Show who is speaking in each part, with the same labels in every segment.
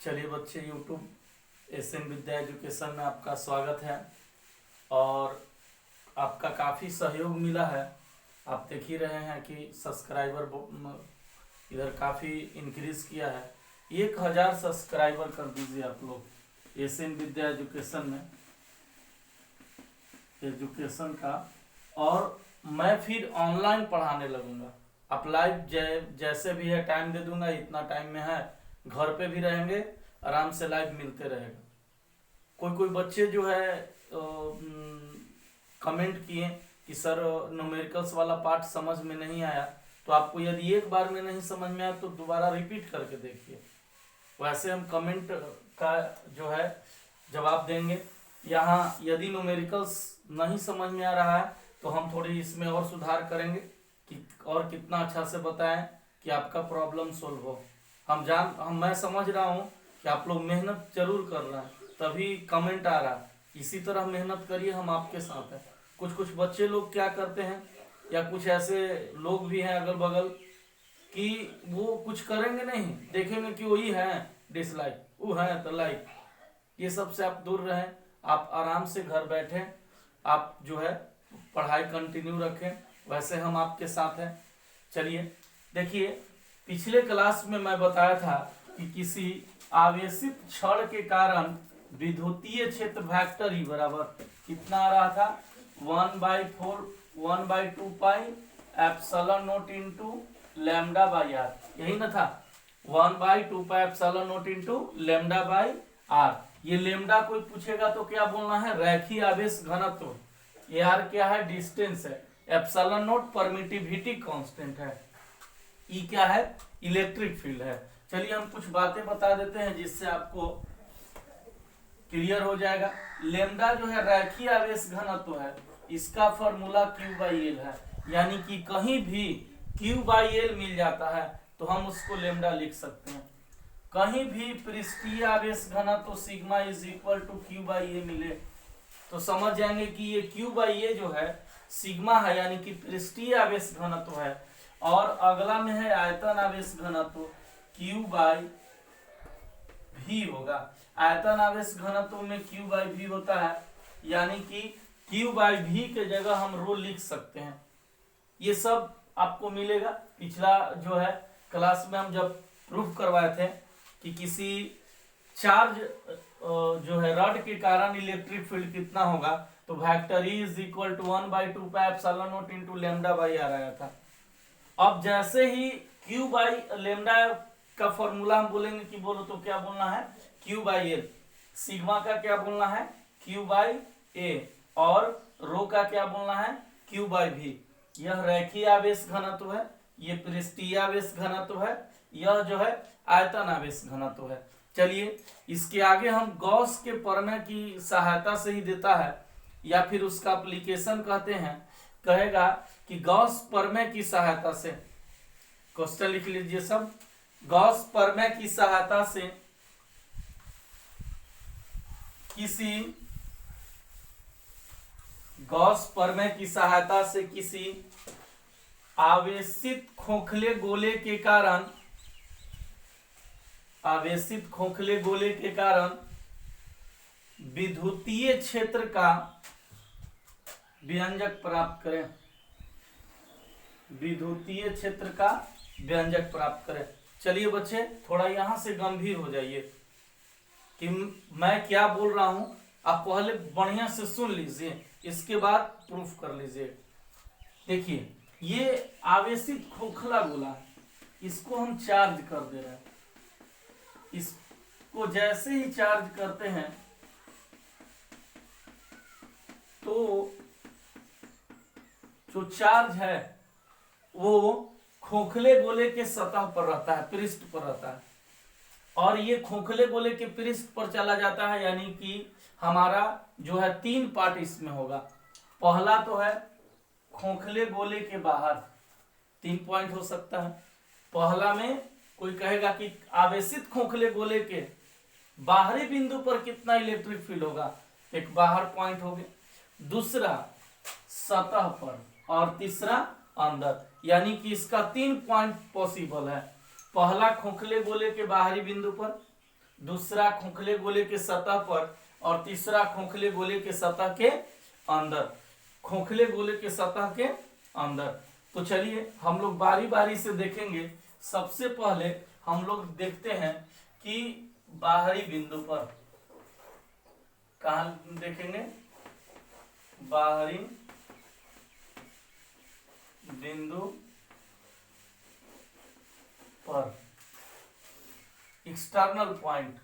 Speaker 1: चलिए बच्चे, YouTube SN विद्या education में आपका स्वागत है। और आपका काफ़ी सहयोग मिला है। आप देख ही रहे हैं कि सब्सक्राइबर इधर काफ़ी इंक्रीज किया है। 1000 सब्सक्राइबर कर दीजिए आप लोग एसएन विद्या एजुकेशन का। और मैं फिर ऑनलाइन पढ़ाने लगूंगा। आप लाइव जैसे भी है टाइम दे दूंगा, इतना टाइम में है, घर पे भी रहेंगे, आराम से लाइव मिलते रहेगा। कोई कोई बच्चे जो है कमेंट किए कि सर न्यूमेरिकल्स वाला पार्ट समझ में नहीं आया। तो आपको यदि एक बार में नहीं समझ में आया तो दोबारा रिपीट करके देखिए। वैसे हम कमेंट का जो है जवाब देंगे। यहाँ यदि न्यूमेरिकल्स नहीं समझ में आ रहा है तो हम थोड़ी इसमें और सुधार करेंगे कि और कितना अच्छा से बताएं कि आपका प्रॉब्लम सोल्व हो। मैं समझ रहा हूँ कि आप लोग मेहनत जरूर कर रहे हैं, तभी कमेंट आ रहा है। इसी तरह मेहनत करिए, हम आपके साथ हैं। कुछ कुछ बच्चे लोग क्या करते हैं, या कुछ ऐसे लोग भी हैं अगल बगल कि वो कुछ करेंगे नहीं, देखेंगे कि वही है डिसलाइक, वो है तो लाइक। ये सब से आप दूर रहें। आप आराम से घर बैठे आप जो है पढ़ाई कंटिन्यू रखें। वैसे हम आपके साथ हैं। चलिए देखिए, पिछले क्लास में मैं बताया था कि किसी आवेशित छड़ के कारण विद्युतीय क्षेत्र वेक्टर ई बराबर कितना आ रहा था, 1/2 pi epsilon not into lambda by R. यही ना था, 1/2 pi epsilon not into lambda by R. ये लैम्डा कोई पूछेगा तो क्या बोलना है, रैखिक आवेश घनत्व। ये आर क्या है, डिस्टेंस है। एप्सिलॉन नॉट परमिटिविटी कांस्टेंट है। ई क्या है, इलेक्ट्रिक फील्ड है। चलिए हम कुछ बातें बता देते हैं जिससे आपको क्लियर हो जाएगा। लेमडा जो है रैखिक आवेश घनत्व है, इसका फॉर्मूला Q/L है। यानी कि कहीं भी Q/L मिल जाता है तो हम उसको लेमडा लिख सकते हैं। कहीं भी पृष्ठीय आवेश घनत्व sigma is equal to Q/A मिले तो समझ जाएंगे कि ये Q/A जो है सिग्मा है, यानी कि पृष्ठीय आवेश घनत्व है। और अगला में है आयतन आवेश घनत्व, Q/V होगा। आयतन आवेश घनत्व में Q/V होता है, यानी कि Q/V के जगह हम रो लिख सकते हैं। ये सब आपको मिलेगा। पिछला जो है क्लास में हम जब प्रूफ करवाए थे कि किसी चार्ज जो है रॉड के कारण इलेक्ट्रिक फील्ड कितना होगा, तो vector E is equal to 1/2 pi epsilon not into lambda by R आया था। अब जैसे ही Q बाई लेमडा का फॉर्मूला हम बोलेंगे कि बोलो तो क्या बोलना है, Q/L। सिग्मा का क्या बोलना है, Q/A। और रो का क्या बोलना है, Q/V। यह रैखिक आवेश घनत्व है, ये पृष्ठीय आवेश घनत्व है, यह जो है आयतन आवेश घनत्व है। चलिए इसके आगे हम गॉस के प्रमेय की सहायता से ही देता है, या फिर उसका एप्लीकेशन कहते हैं। कहेगा कि गॉस प्रमेय की सहायता से, क्वेश्चन लिख लीजिए सब, गॉस प्रमेय की सहायता से किसी आवेशित खोखले गोले के कारण विद्युतीय क्षेत्र का व्यंजक प्राप्त करें। विद्युतीय क्षेत्र का व्यंजक प्राप्त करें। चलिए बच्चे थोड़ा यहां से गंभीर हो जाइए कि मैं क्या बोल रहा हूं। आप पहले बढ़िया से सुन लीजिए, इसके बाद प्रूफ कर लीजिए। देखिए ये आवेशित खोखला गोला है, इसको हम चार्ज कर दे रहे हैं। इसको जैसे ही चार्ज करते हैं तो जो चार्ज है वो खोखले गोले के सतह पर रहता है, पृष्ठ पर रहता है, और ये खोखले गोले के पृष्ठ पर चला जाता है। यानी कि हमारा जो है 3 पार्ट इसमें होगा। पहला तो है खोखले गोले के बाहर, 3 पॉइंट हो सकता है। पहला में कोई कहेगा कि आवेशित खोखले गोले के बाहरी बिंदु पर कितना इलेक्ट्रिक फील्ड होगा, एक बाहर पॉइंट हो गया। दूसरा सतह पर, और तीसरा अंदर। यानी कि इसका 3 पॉइंट पॉसिबल है। पहला खोखले गोले के बाहरी बिंदु पर, दूसरा खोखले गोले के सतह पर और तीसरा खोखले गोले के सतह के अंदर, खोखले गोले के सतह के अंदर। तो चलिए हम लोग बारी बारी से देखेंगे। सबसे पहले हम लोग देखते हैं कि बाहरी बिंदु पर, कहाँ देखेंगे, बाहरी बिंदु पर, एक्सटर्नल पॉइंट।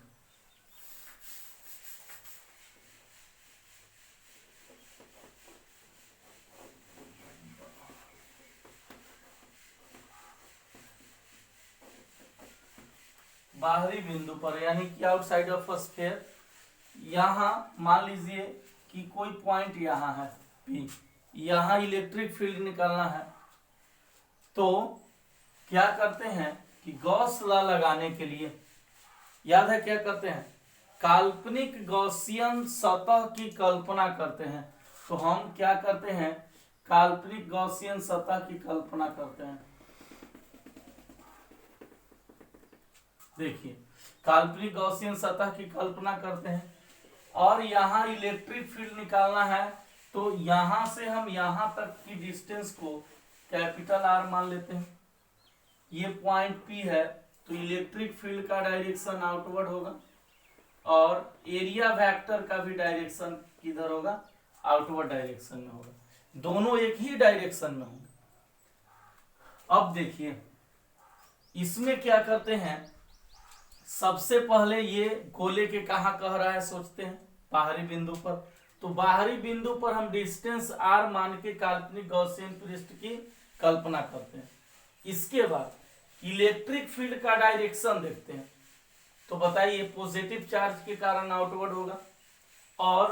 Speaker 1: बाहरी बिंदु पर यानी कि आउटसाइड ऑफ स्फीयर। यहां मान लीजिए कि कोई पॉइंट यहां है P, यहां इलेक्ट्रिक फील्ड निकालना है। तो क्या करते हैं कि गॉस लॉ लगाने के लिए, याद है क्या करते हैं, काल्पनिक गॉसियन सतह की कल्पना करते हैं। तो हम क्या करते हैं, काल्पनिक गॉसियन सतह की कल्पना करते हैं। देखिए काल्पनिक गॉसियन सतह की कल्पना करते हैं और यहाँ इलेक्ट्रिक फील्ड निकालना है। तो यहां से हम यहां तक की डिस्टेंस को कैपिटल R मान लेते हैं। ये पॉइंट P है तो इलेक्ट्रिक फील्ड का डायरेक्शन आउटवर्ड होगा और एरिया वेक्टर का भी डायरेक्शन किधर होगा, आउटवर्ड डायरेक्शन में होगा। दोनों एक ही डायरेक्शन में होंगे। अब देखिए इसमें क्या करते हैं, सबसे पहले ये गोले के कहा कह रहा है सोचते हैं, बाहरी बिंदु पर। तो बाहरी बिंदु पर हम डिस्टेंस R मान के काल्पनिक गॉसियन पृष्ठ की कल्पना करते हैं। इसके बाद इलेक्ट्रिक फील्ड का डायरेक्शन देखते हैं। तो बताइए पॉजिटिव चार्ज के कारण आउटवर्ड होगा और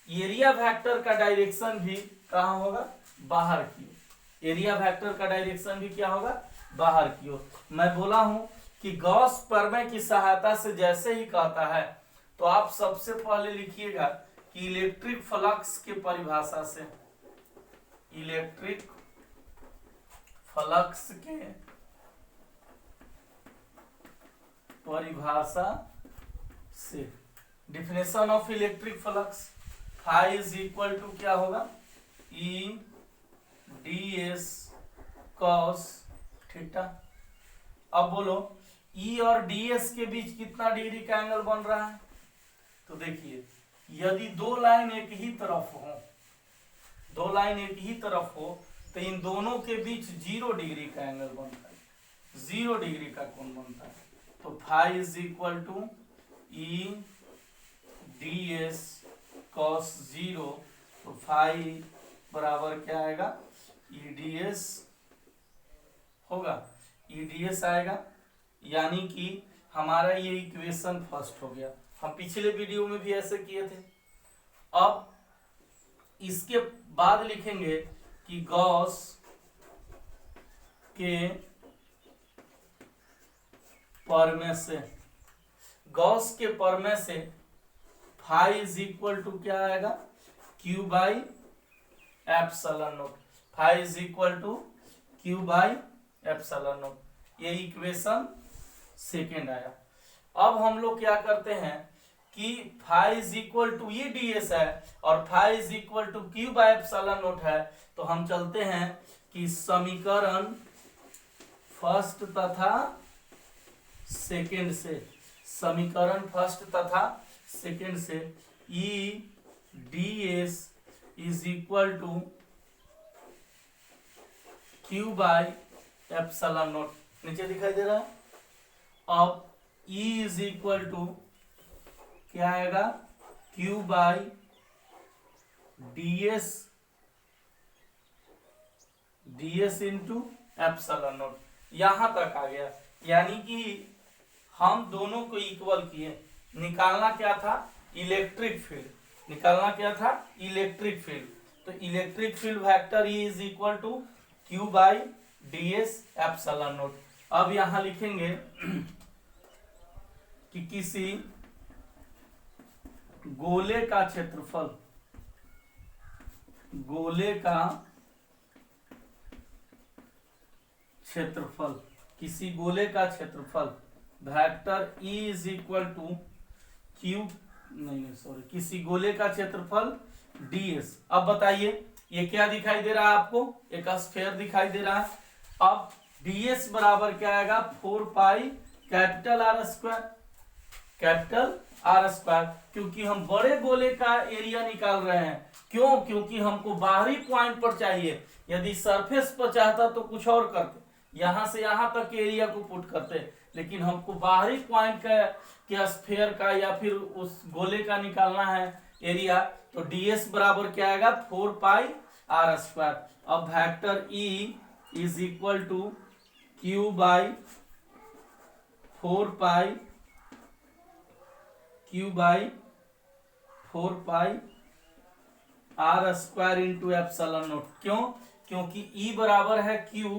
Speaker 1: एरिया वेक्टर का डायरेक्शन भी कहाँ होगा, बाहर की ओर। एरिया वेक्टर का डायरेक्शन भी क्या होगा, बाहर की ओर। मैं बोला हूं कि गॉस प्रमेय की सहायता से जैसे ही कहता है तो आप सबसे पहले लिखिएगा कि इलेक्ट्रिक फ्लक्स के परिभाषा से, इलेक्ट्रिक फ्लक्स के परिभाषा से, definition of electric flux, phi is equal to क्या होगा, E D S cos theta. अब बोलो ई और डी एस के बीच कितना डिग्री का एंगल बन रहा है। तो देखिए यदि दो लाइन एक ही तरफ हो, दो लाइन एक ही तरफ हो तो इन दोनों के बीच 0 डिग्री का एंगल बनता है, 0 डिग्री का कोण बनता है। तो phi is equal to E D S cos 0। तो फाई बराबर क्या आएगा, ई डी एस होगा, ई डी एस आएगा। यानी कि हमारा ये इक्वेशन फर्स्ट हो गया। हम पिछले वीडियो में भी ऐसे किए थे। अब इसके बाद लिखेंगे कि गॉस के प्रमेय से, गॉस के प्रमेय से फाई इज इक्वल टू क्या आएगा, Q by epsilon naught. Phi is equal to Q by epsilon naught. ये इक्वेशन सेकेंड आया। अब हम लोग क्या करते हैं कि phi is equal to E D S है और phi is equal to Q by epsilon naught है। तो हम चलते हैं कि समीकरण फर्स्ट तथा सेकेंड से, समीकरण फर्स्ट तथा सेकेंड से E D S is equal to Q by epsilon naught, नीचे दिखाई दे रहा है। अब E इज इक्वल टू क्या आएगा, Q by D S into epsilon not. यहां तक आ गया। यानी कि हम दोनों को इक्वल किए। निकालना क्या था, इलेक्ट्रिक फील्ड। निकालना क्या था, इलेक्ट्रिक फील्ड। तो electric field vector E is equal to Q by D S epsilon not. अब यहां लिखेंगे कि किसी गोले का क्षेत्रफल, गोले का क्षेत्रफल, किसी गोले का क्षेत्रफल vector E is equal to Q, नहीं सॉरी, किसी गोले का क्षेत्रफल ds। अब बताइए ये क्या दिखाई दे रहा है आपको, एक स्फीयर दिखाई दे रहा है। अब ds बराबर क्या आएगा, 4 pi capital R square, capital R square, क्योंकि हम बड़े गोले का एरिया निकाल रहे हैं। क्यों? क्योंकि हमको बाहरी पॉइंट पर चाहिए। यदि सरफेस पर चाहता तो कुछ और करते, यहां से यहां तक के एरिया को पुट करते, लेकिन हमको बाहरी पॉइंट के स्फीयर का या फिर उस गोले का निकालना है एरिया। तो ds बराबर क्या आएगा, 4 पाई आर स्क्वायर। अब vector E is equal to Q by 4 pi, Q by 4 pi R square into epsilon naught. क्यों? क्योंकि ई बराबर है क्यू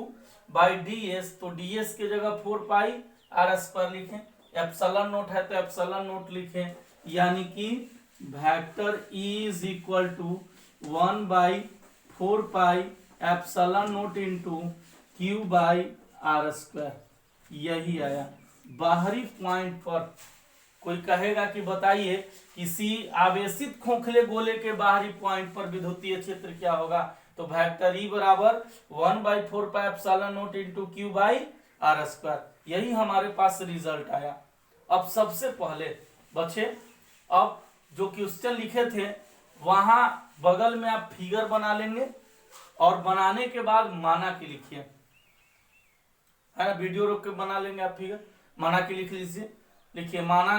Speaker 1: बाई ds, तो ds के जगह 4 पाई आर स्क्वायर लिखें, एप्सिलॉन नोट है तो एप्सिलॉन नोट लिखें, यानी कि vector E is equal to 1 by 4 pi epsilon naught into Q by R square. यही आया। बाहरी पॉइंट पर कोई कहेगा कि बताइए किसी आवेशित खोखले गोले के बाहरी पॉइंट पर विद्युतीय क्षेत्र क्या होगा, तो वेक्टर ई बराबर 1 by 4 pi epsilon naught into Q by R square. यही हमारे पास रिजल्ट आया। अब सबसे पहले बच्चे, अब जो क्वेश्चन लिखे थे वहां बगल में आप फिगर बना लेंगे और बनाने के बाद माना की लिखिए, है ना, वीडियो रोक के बना लेंगे आप फिगर, माना की लिख लीजिए। लिखिए माना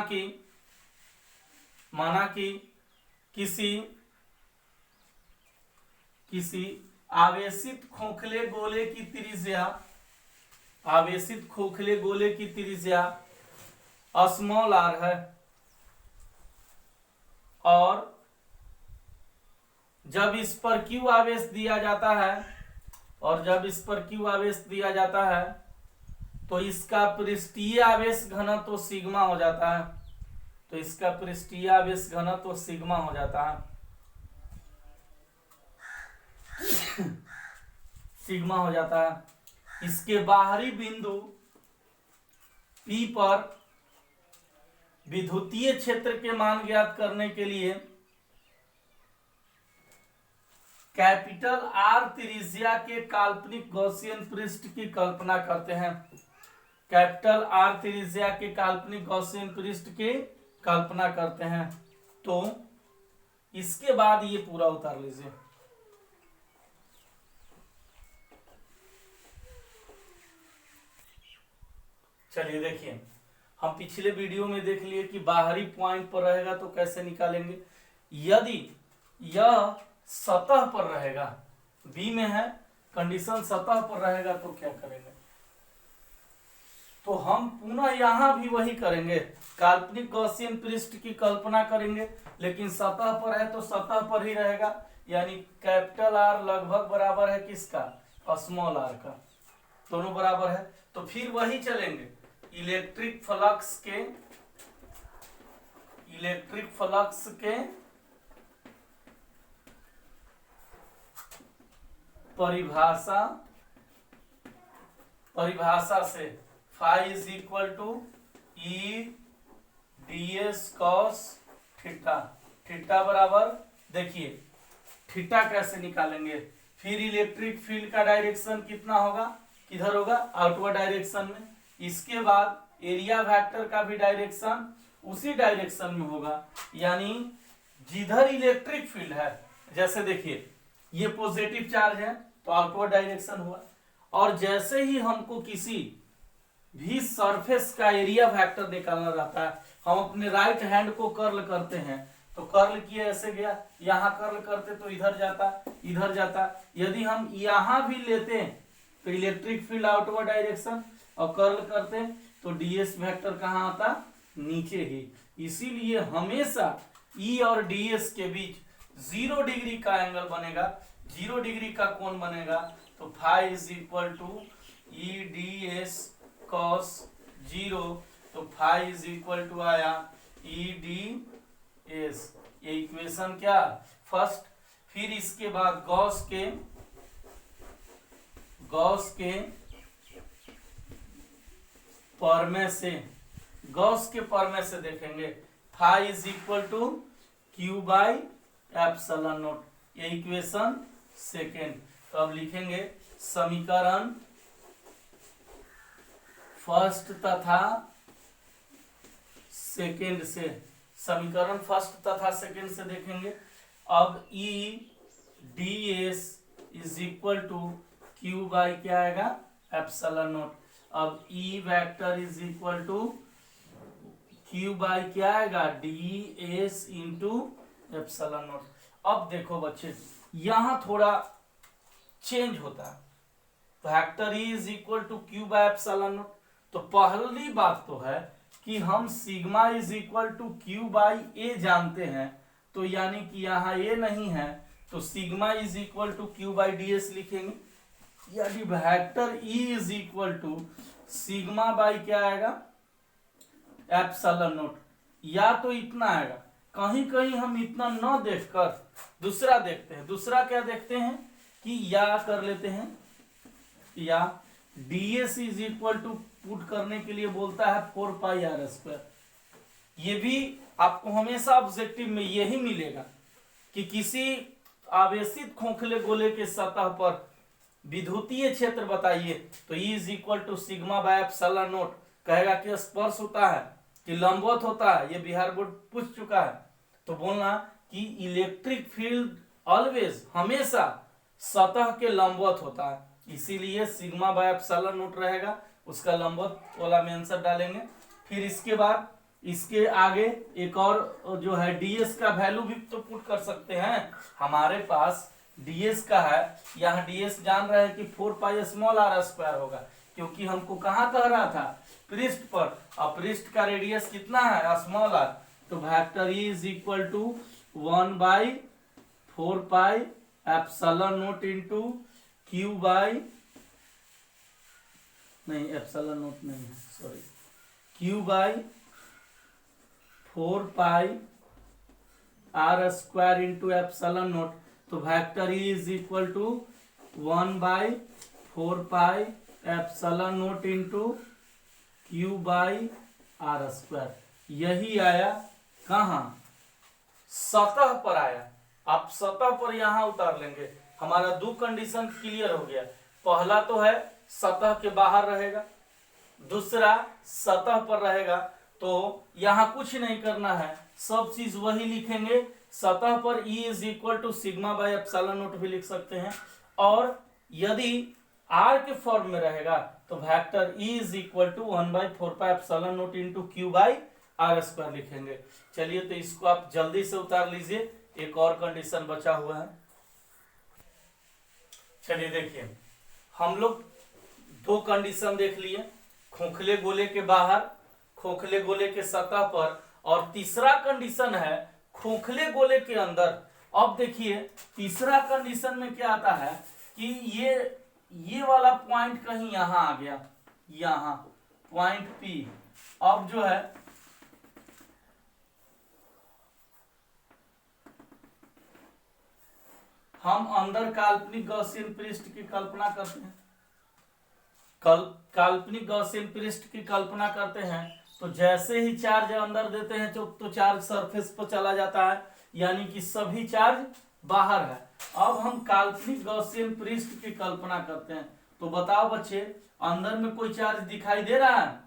Speaker 1: कि किसी आवेशित खोखले गोले की त्रिज्या, आवेशित खोखले गोले की त्रिज्या स्मॉल आर है, और जब इस पर क्यू आवेश दिया जाता है, और जब इस पर क्यू आवेश दिया जाता है तो इसका पृष्ठीय आवेश घनत्व तो सिग्मा हो जाता है, तो इसका पृष्ठीय आवेश घनत्व तो सिग्मा हो जाता है, सिग्मा हो जाता है। इसके बाहरी बिंदु P पर विद्युतीय क्षेत्र के मान ज्ञात करने के लिए कैपिटल आर त्रिज्या के काल्पनिक गॉसियन पृष्ठ की कल्पना करते हैं। कैपिटल आर त्रिज्या के काल्पनिक गॉसियन पृष्ठ की कल्पना करते हैं। तो इसके बाद ये पूरा उतार लीजिए। चलिए देखिए, हम पिछले वीडियो में देख लिए कि बाहरी पॉइंट पर रहेगा तो कैसे निकालेंगे। यदि यह सतह पर रहेगा, बी में है कंडीशन, सतह पर रहेगा तो क्या करेंगे, तो हम पुनः यहां भी वही करेंगे, काल्पनिक गॉसियन पृष्ठ की कल्पना करेंगे, लेकिन सतह पर है तो सतह पर ही रहेगा, यानी कैपिटल आर लगभग बराबर है किसका, स्मॉल आर का, दोनों बराबर है। तो फिर वही चलेंगे, इलेक्ट्रिक फ्लक्स के परिभाषा से phi is equal to E ds cos theta, theta बराबर, देखिए थीटा कैसे निकालेंगे, फिर इलेक्ट्रिक फील्ड का डायरेक्शन कितना होगा, किधर होगा, आउटवर्ड डायरेक्शन में। इसके बाद एरिया वेक्टर का भी डायरेक्शन उसी डायरेक्शन में होगा, यानी जिधर इलेक्ट्रिक फील्ड है, जैसे देखिए ये पॉजिटिव चार्ज है तो आउटवर्ड डायरेक्शन हुआ, और जैसे ही हमको किसी भी सरफेस का एरिया वेक्टर निकालना रहता है, हम अपने राइट हैंड को कर्ल करते हैं, तो कर्ल किए ऐसे गया, यहाँ कर्ल करते तो इधर जाता, इधर जाता। यदि हम यहाँ भी लेते हैं तो इलेक्ट्रिक फील्ड आउटवर्ड डायरेक्शन, और कर्ल करते तो ds वेक्टर कहाँ आता, नीचे ही। इसीलिए हमेशा E और ds के बीच 0 डिग्री का एंगल बनेगा, 0 डिग्री का कोण बनेगा, तो phi is equal to E ds cos 0, तो फाई इज इक्वल टू आया ई ds, ये इक्वेशन क्या फर्स्ट। फिर इसके बाद गॉस के प्रमेय से गॉस के प्रमेय से देखेंगे, phi is equal to Q by epsilon naught, ये इक्वेशन सेकेंड। तो अब लिखेंगे समीकरण फर्स्ट तथा सेकेंड से, समीकरण फर्स्ट तथा सेकेंड से देखेंगे। अब E D S is equal to Q by क्या आएगा, एप्सिलॉन नॉट। अब E vector is equal to Q by क्या आएगा, D S into epsilon not. अब देखो बच्चे यहां थोड़ा चेंज होता है, vector E is equal to Q by epsilon nought. तो पहली बात तो है कि हम sigma is equal to Q by A जानते हैं, तो यानी कि यहाँ ए नहीं है तो sigma is equal to Q by D S लिखेंगे, यानी vector E is equal to sigma by क्या आएगा, एप्सिलॉन नॉट। या तो इतना आएगा, कहीं कहीं हम इतना न देखकर दूसरा देखते हैं। दूसरा क्या देखते हैं कि या कर लेते हैं, या ds is equal to put करने के लिए बोलता है 4 पाई आर स्क्वायर। ये भी आपको हमेशा ऑब्जेक्टिव में यही मिलेगा कि किसी आवेशित खोखले गोले के सतह पर विद्युतीय क्षेत्र बताइए, तो E is equal to sigma by epsilon naught. कहेगा कि स्पर्श होता है कि लंबवत होता है, ये बिहार बोर्ड पूछ चुका है। तो बोलना कि इलेक्ट्रिक फील्ड ऑलवेज हमेशा सतह के लंबवत होता है, इसीलिए सिग्मा बाय एप्सिलॉन नॉट रहेगा, उसका लंबवत वाला में आंसर डालेंगे। फिर इसके बाद इसके आगे एक और जो है ds का वैल्यू भी तो पुट कर सकते हैं। हमारे पास ds का है, यहाँ ds जान रहे हैं कि 4 पाई स्मॉल आर स्क्वायर होगा, क्योंकि हमको कहाँ कह रहा था, पृष्ठ पर। अब पृष्ठ का रेडियस कितना है, स्मॉल आर। तो vector E is equal to 1 by 4 pi epsilon not into Q by, नहीं एप्सिलॉन नॉट नहीं है, sorry, Q by 4 pi R square into epsilon nought. तो vector E is equal to 1 by 4 pi epsilon not into Q by R square. यही आया कहाँ, सतह पर आया। आप सतह पर यहां उतार लेंगे, हमारा दो कंडीशन क्लियर हो गया। पहला तो है सतह के बाहर रहेगा, दूसरा सतह पर रहेगा। तो यहां कुछ नहीं करना है, सब चीज वही लिखेंगे। सतह पर E is equal to sigma by epsilon naught भी लिख सकते हैं, और यदि R के फॉर्म में रहेगा तो vector E is equal to 1 by 4 pi epsilon not into Q by R square लिखेंगे। चलिए तो इसको आप जल्दी से उतार लीजिए, एक और कंडीशन बचा हुआ है। चलिए देखिए, हम लोग दो कंडीशन देख लिए, खोखले गोले के बाहर, खोखले गोले के सतह पर, और तीसरा कंडीशन है खोखले गोले के अंदर। अब देखिए तीसरा कंडीशन में क्या आता है कि ये वाला पॉइंट कहीं यहां आ गया, यहां पॉइंट P। अब जो है हम अंदर काल्पनिक गॉसियन पृष्ठ की कल्पना करते हैं, काल्पनिक गॉसियन पृष्ठ की कल्पना करते हैं। तो जैसे ही चार्ज अंदर देते हैं तो चार्ज सरफेस पर चला जाता है, यानी कि सभी चार्ज बाहर है। अब हम काल्पनिक गॉसियन पृष्ठ की कल्पना करते हैं। तो बताओ बच्चे, अंदर में कोई चार्ज दिखाई दे रहा है?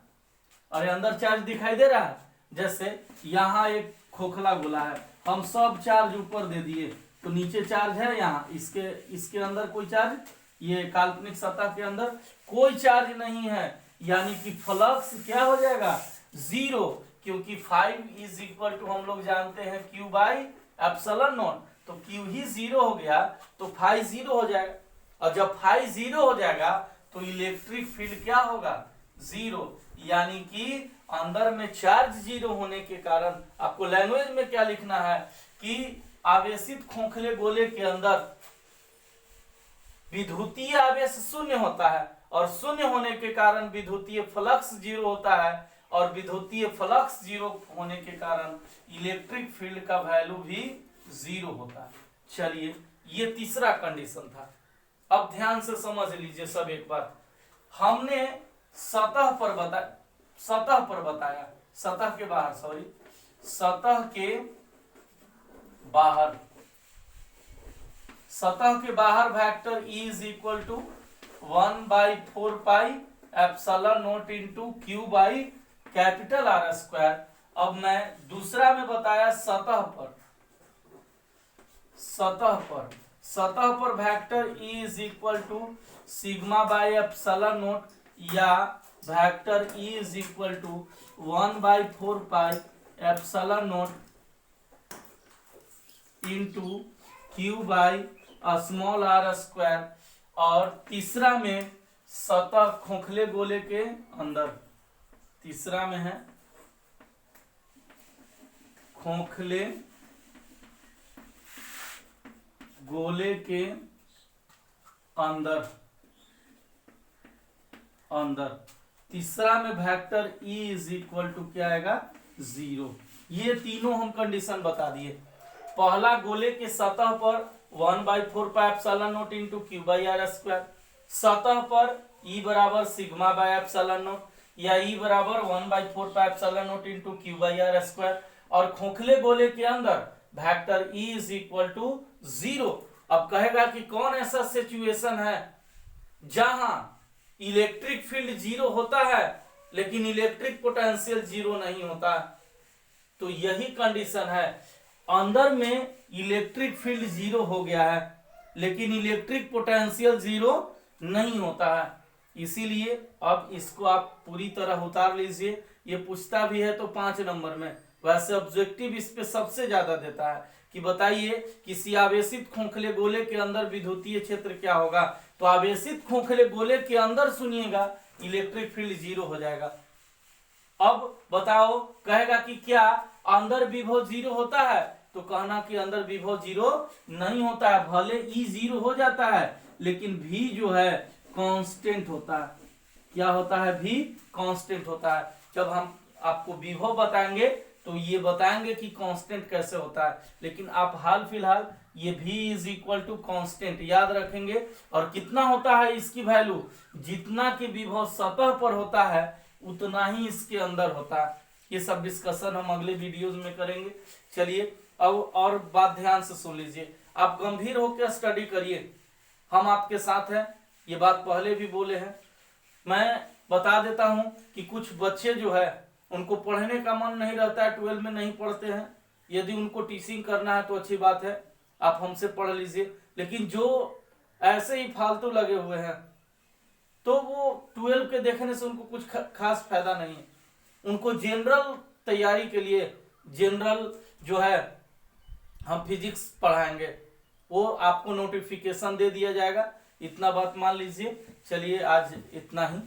Speaker 1: अरे अंदर चार्ज दिखाई दे रहा है। जैसे यहाँ एक खोखला गोला है, हम सब चार्ज ऊपर दे दिए, तो नीचे चार्ज है यहाँ, इसके अंदर कोई चार्ज, ये काल्पनिक सतह के अंदर कोई चार्ज नहीं है, यानी कि फ्लक्स क्या हो जाएगा, 0, क्योंकि 5 इज इक्वल टू हम लोग जानते हैं क्यू बाई एप्सिलॉन नॉट। तो क्यू ही 0 हो गया तो फाई 0 हो जाएगा, और जब फाई 0 हो जाएगा तो इलेक्ट्रिक फील्ड क्या होगा, 0, यानी कि अंदर में चार्ज 0 होने के कारण आपको लैंग्वेज में क्या लिखना है कि आवेशित खोखले गोले के अंदर विद्युतीय आवेश 0 होता है, और 0 होने के कारण विद्युतीय फ्लक्स 0 होता है, और विद्युतीय फ्लक्स 0 होने के कारण इलेक्ट्रिक फील्ड का वैल्यू भी 0 होता है। चलिए ये तीसरा कंडीशन था। अब ध्यान से समझ लीजिए सब एक बार, हमने सतह पर बताया, सतह के बाहर, सॉरी, सतह के बाहर, सतह के बाहर vector E is equal to 1/4 pi epsilon not into Q by capital R square. अब मैं दूसरा में बताया सतह पर, सतह पर vector E is equal to sigma by epsilon not या vector E is equal to 1/4 pi epsilon not into Q by small r square. और तीसरा में सतह खोखले गोले के अंदर, तीसरा में है खोखले गोले के अंदर, तीसरा में vector E is equal to क्या आएगा 0। ये तीनों हम कंडीशन बता दिए। पहला गोले के सतह पर 1/4 pi epsilon not into Q by R square, सतह पर E बराबर सिग्मा बाई एप्सिलॉन नॉट या E बराबर 1/4 pi epsilon not into Q by R square, और खोखले गोले के अंदर vector E is equal to 0। अब कहेगा कि कौन ऐसा सिचुएशन है जहां इलेक्ट्रिक फील्ड 0 होता है लेकिन इलेक्ट्रिक पोटेंशियल 0 नहीं होता। तो यही कंडीशन है, अंदर में इलेक्ट्रिक फील्ड 0 हो गया है लेकिन इलेक्ट्रिक पोटेंशियल 0 नहीं होता है। इसीलिए अब इसको आप पूरी तरह उतार लीजिए। ये पूछता भी है तो 5 नंबर में, वैसे ऑब्जेक्टिव इस पे सबसे ज्यादा देता है कि बताइए किसी आवेशित खोखले गोले के अंदर विद्युतीय क्षेत्र क्या होगा। तो आवेशित खोखले गोले के अंदर सुनिएगा इलेक्ट्रिक फील्ड 0 हो जाएगा। अब बताओ, कहेगा कि क्या अंदर विभव 0 होता है, तो कहना कि अंदर विभव 0 नहीं होता है। भले E 0 हो जाता है लेकिन V जो है कांस्टेंट होता है। क्या होता है? V कांस्टेंट होता है। जब हम आपको विभव बताएंगे तो ये बताएंगे कि कांस्टेंट कैसे होता है, लेकिन आप हाल फिलहाल ये V is equal to constant याद रखेंगे। और कितना होता है इसकी वैल्यू, जितना कि विभव सतह पर होता है उतना ही इसके अंदर होता है। ये सब डिस्कशन हम अगले वीडियोज में करेंगे। चलिए अब और बात ध्यान से सुन लीजिए, आप गंभीर होकर स्टडी करिए, हम आपके साथ हैं। ये बात पहले भी बोले हैं। मैं बता देता हूं कि कुछ बच्चे जो है उनको पढ़ने का मन नहीं रहता है, 12 में नहीं पढ़ते हैं। यदि उनको टीचिंग करना है तो अच्छी बात है, आप हमसे पढ़ लीजिए। लेकिन जो ऐसे ही फालतू लगे हुए हैं तो वो 12 के देखने से उनको कुछ खास फायदा नहीं है। उनको जनरल तैयारी के लिए जनरल जो है हम फिजिक्स पढ़ाएंगे, वो आपको नोटिफिकेशन दे दिया जाएगा। इतना बात मान लीजिए। चलिए आज इतना ही।